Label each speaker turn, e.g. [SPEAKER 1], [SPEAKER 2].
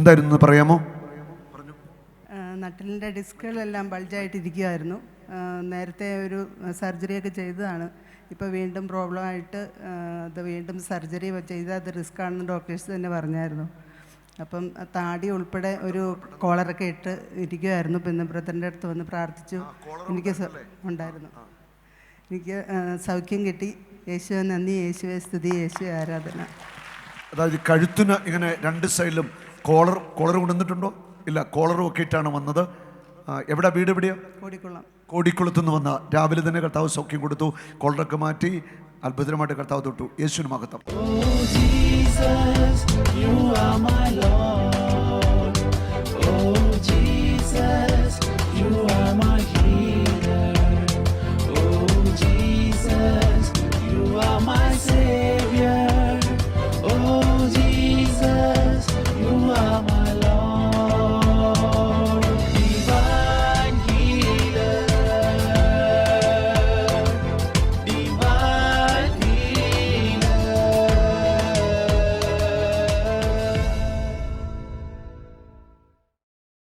[SPEAKER 1] എന്തായിരുന്നു എന്ന് പറയാമോ?
[SPEAKER 2] നട്ടലിൻ്റെ ഡിസ്കുകളെല്ലാം ബൾജായിട്ടിരിക്കുമായിരുന്നു. നേരത്തെ ഒരു സർജറിയൊക്കെ ചെയ്തതാണ്. ഇപ്പോൾ വീണ്ടും പ്രോബ്ലമായിട്ട് അത് വീണ്ടും സർജറി ചെയ്താൽ അത് റിസ്ക് ആണെന്ന് ഡോക്ടേഴ്സ് തന്നെ പറഞ്ഞായിരുന്നു. അപ്പം താടി ഉൾപ്പെടെ ഒരു കോളറൊക്കെ ഇട്ട് ഇരിക്കുമായിരുന്നു. പിന്നെ ബ്രദറിൻ്റെ അടുത്ത് വന്ന് പ്രാർത്ഥിച്ചു. എനിക്ക് ഉണ്ടായിരുന്നു. എനിക്ക് സൗഖ്യം കിട്ടി. യേശുവെ നന്ദി, യേശുവെ സ്തുതി, യേശുവെ ആരാധന.
[SPEAKER 1] അതായത് കഴുത്തിന് ഇങ്ങനെ രണ്ട് സൈഡിലും കോളർ കൊണ്ടുവന്നിട്ടുണ്ടോ? ഇല്ല, കോളറും ഒക്കെ ഇട്ടാണ് വന്നത്. എവിടെ വീട്? എവിടെയാണ്? കോടിക്കുളത്ത് നിന്ന് വന്ന രാവിലെ തന്നെ കർത്താവ് സൗഖ്യം കൊടുത്തു. കോളറൊക്കെ മാറ്റി അത്ഭുതമായിട്ട് കർത്താവ് തൊട്ടു. യേശുവിന് മഹത്വം.